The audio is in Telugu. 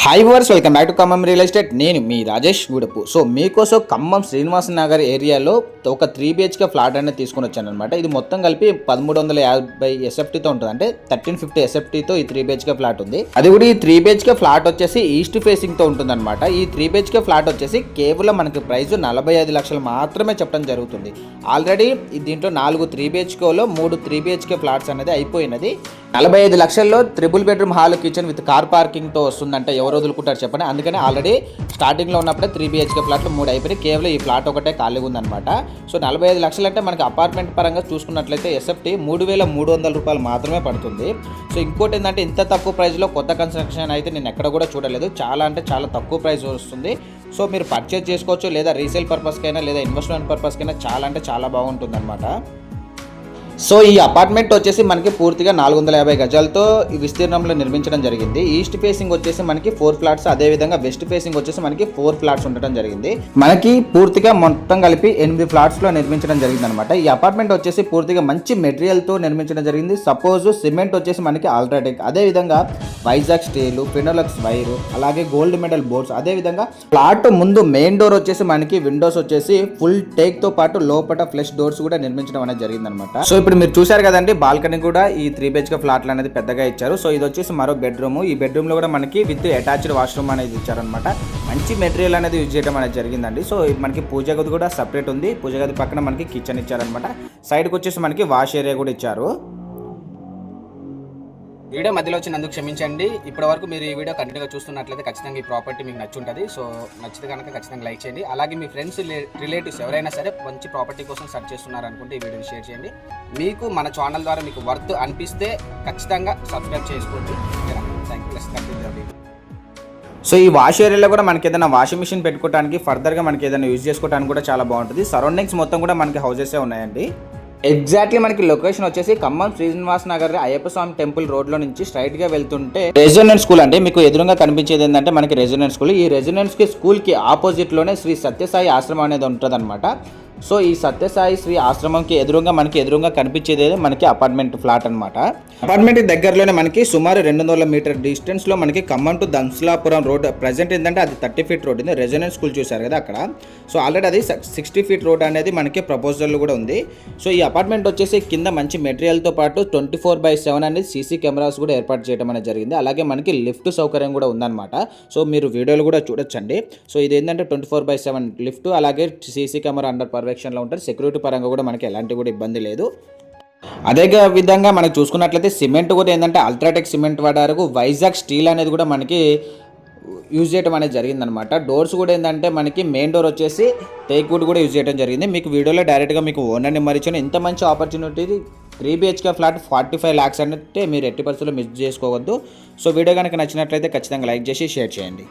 Hi viewers, welcome back to Khammam real estate. నేను మీ రాజేష్ గుడపు. సో మీకోసం ఖమ్మం శ్రీనివాస నగర్ ఏరియాలో ఒక 3 BHK ఫ్లాట్ అనేది తీసుకొని వచ్చాను అనమాట. ఇది మొత్తం కలిపి 1350 SFTతో ఉంటుంది, అంటే 1350 SFTతో ఈ 3 BHK ఫ్లాట్ ఉంది. అది కూడా ఈ 3 BHK ఫ్లాట్ వచ్చేసి ఈస్ట్ ఫేసింగ్తో ఉంటుంది అనమాట. ఈ 3 BHK ఫ్లాట్ వచ్చేసి కేవలం మనకి ప్రైస్ 45 లక్షలు మాత్రమే చెప్పడం జరుగుతుంది. ఆల్రెడీ దీంట్లో 4 3 BHKలో 3 3 BHK ఫ్లాట్స్ అనేది అయిపోయినది. 45 లక్షల్లో 3 bedroom hall, kitchen with car పార్కింగ్తో వస్తుందంటే ఎవరు వదులుకుంటారు చెప్పండి. అందుకని ఆల్రెడీ స్టార్టింగ్లో ఉన్నప్పుడే 3 BHK ఫ్లాట్లు 3 అయిపోయినాయి. కేవలం ఈ ఫ్లాట్ ఒకటే ఖాళీగా ఉందన్నమాట. సో 45 లక్షలు అంటే మనకి అపార్ట్మెంట్ పరంగా చూసుకున్నట్లయితే SFT 3,300 రూపాయలు మాత్రమే పడుతుంది. సో ఇంకోటి ఏంటంటే ఇంత తక్కువ ప్రైస్లో కొత్త కన్స్ట్రక్షన్ అయితే నేను ఎక్కడ కూడా చూడలేదు. చాలా అంటే చాలా తక్కువ ప్రైస్ వస్తుంది. సో మీరు పర్చేజ్ చేసుకోవచ్చు, లేదా రీసేల్ పర్పస్కైనా లేదా ఇన్వెస్ట్మెంట్ పర్పస్కైనా చాలా అంటే చాలా బాగుంటుంది అనమాట. సో ఈ అపార్ట్మెంట్ వచ్చేసి మనకి పూర్తిగా 450 గజాలతో ఈ విస్తీర్ణంలో నిర్మించడం జరిగింది. ఈస్ట్ ఫేసింగ్ వచ్చేసి మనకి 4 ఫ్లాట్స్, అదేవిధంగా వెస్ట్ ఫేసింగ్ వచ్చేసి మనకి 4 ఫ్లాట్స్ ఉండటం జరిగింది. మనకి పూర్తిగా మొత్తం కలిపి 8 ఫ్లాట్స్లో నిర్మించడం జరిగింది అనమాట. ఈ అపార్ట్మెంట్ వచ్చేసి పూర్తిగా మంచి మెటీరియల్తో నిర్మించడం జరిగింది. సపోజ్ సిమెంట్ వచ్చేసి మనకి అల్ట్రాటెక్, అదేవిధంగా వైజాగ్ స్టీలు, ఫినోలెక్స్ వైరు, అలాగే గోల్డ్ మెడల్ బోర్డ్స్, అదేవిధంగా ఫ్లాట్ ముందు మెయిన్ డోర్ వచ్చేసి మనకి విండోస్ వచ్చేసి ఫుల్ టేక్తో పాటు లోపల ఫ్లెష్ డోర్స్ కూడా నిర్మించడం అనేది జరిగింది అనమాట. సో ఇప్పుడు మీరు చూసారు కదండి, బాల్కనీ కూడా ఈ 3 BHK ఫ్లాట్లు అనేది పెద్దగా ఇచ్చారు. సో ఇది వచ్చేసి మరో బెడ్రూమ్. ఈ బెడ్రూమ్లో కూడా మనకి విత్ అటాచ్డ్ వాష్రూమ్ అనేది ఇచ్చారనమాట. మంచి మెటీరియల్ అనేది యూజ్ చేయడం అనేది జరిగిందండి. సో మనకి పూజ గది కూడా సపరేట్ ఉంది. పూజ గది పక్కన మనకి కిచెన్ ఇచ్చారనమాట. సైడ్కి వచ్చేసి మనకి వాష్ ఏరియా కూడా ఇచ్చారు. వీడియో మధ్యలో వచ్చినందుకు క్షమించండి. ఇప్పటి వరకు మీరు ఈ వీడియో కంటిన్యూగా చూస్తున్నట్లయితే ఖచ్చితంగా ఈ ప్రాపర్టీ మీకు నచ్చుంటుంది. సో నచ్చితే కనుక ఖచ్చితంగా లైక్ చేయండి. అలాగే మీ ఫ్రెండ్స్ రిలేటివ్స్ ఎవరైనా సరే మంచి ప్రాపర్టీ కోసం సెర్చ్ చేస్తున్నారనుకుంటే ఈ వీడియోని షేర్ చేయండి. మీకు మన ఛానల్ ద్వారా మీకు వర్త్ అనిపిస్తే ఖచ్చితంగా సబ్స్క్రైబ్ చేసుకోండి. Thank you. సో ఈ వాష్ ఏరియాలో కూడా మనకి ఏదైనా వాషింగ్ మిషన్ పెట్టుకోవడానికి, ఫర్దర్గా మనకి ఏదైనా యూజ్ చేసుకోవడానికి కూడా చాలా బాగుంటుంది. సరౌండింగ్స్ మొత్తం కూడా మనకి హౌసెసే ఉన్నాయండి. ఎగ్జాక్ట్లీ మనకి లొకేషన్ వచ్చేసి ఖమ్మం శ్రీనివాస నగర్ అయ్యప్ప స్వామి టెంపుల్ రోడ్లో నుంచి స్ట్రైట్గా వెళ్తుంటే రెసిడెంట్ స్కూల్ అంటే మీకు ఎదురుగా కనిపించేది ఏంటంటే మనకి రెసిడెంట్ స్కూల్. ఈ రెసిడెంట్ స్కూల్కి ఆపోజిట్లోనే శ్రీ సత్యసాయి ఆశ్రమం అనేది ఉంటుంది అనమాట. సో ఈ సత్యసాయి శ్రీ ఆశ్రమంకి ఎదురుగా కనిపించేది మనకి అపార్ట్మెంట్ ఫ్లాట్ అనమాట. అపార్ట్మెంట్ దగ్గరలోనే మనకి సుమారు 200 మీటర్ డిస్టెన్స్లో మనకి ఖమ్మం టు దంస్లాపురం రోడ్. ప్రజెంట్ ఏంటంటే అది 30 ఫీట్ రోడ్ ఉంది. రెసిడెంట్ స్కూల్ చూశారు కదా అక్కడ. సో ఆల్రెడీ అది 60 ఫీట్ రోడ్ అనేది మనకి ప్రపోజల్ కూడా ఉంది. సో ఈ అపార్ట్మెంట్ వచ్చేసి కింద మంచి మెటీరియల్తో పాటు 24/7 అనేది సీసీ కెమెరాస్ కూడా ఏర్పాటు చేయడం అనేది జరిగింది. అలాగే మనకి లిఫ్ట్ సౌకర్యం కూడా ఉందన్నమాట. సో మీరు వీడియోలు కూడా చూడొచ్చండి. సో ఇది ఏంటంటే 24/7 లిఫ్ట్, అలాగే సీసీ కెమెరా అండర్ పర్యవేక్షణలో ఉంటారు. సెక్యూరిటీ పరంగా కూడా మనకి ఎలాంటి కూడా ఇబ్బంది లేదు. అదే విధంగా మనకు చూసుకున్నట్లయితే సిమెంట్ కూడా ఏంటంటే అల్ట్రాటెక్ సిమెంట్ వాడారు. వైజాగ్ స్టీల్ అనేది కూడా మనకి యూజ్ చేయడం అనేది జరిగిందనమాట. డోర్స్ కూడా ఏంటంటే మనకి మెయిన్ డోర్ వచ్చేసి టేక్ వుడ్ కూడా యూజ్ చేయడం జరిగింది. మీకు వీడియోలో డైరెక్ట్గా మీకు ఓనర్ నెంబర్ ఇచ్చిన ఇంత మంచి ఆపర్చునిటీ 3 BHK ఫ్లాట్ 45 lakhs అంటే మీరు ఎట్టి పరిస్థితుల్లో మిస్ చేసుకోవద్దు. సో వీడియో కనుక నచ్చినట్లయితే ఖచ్చితంగా లైక్ చేసి షేర్ చేయండి.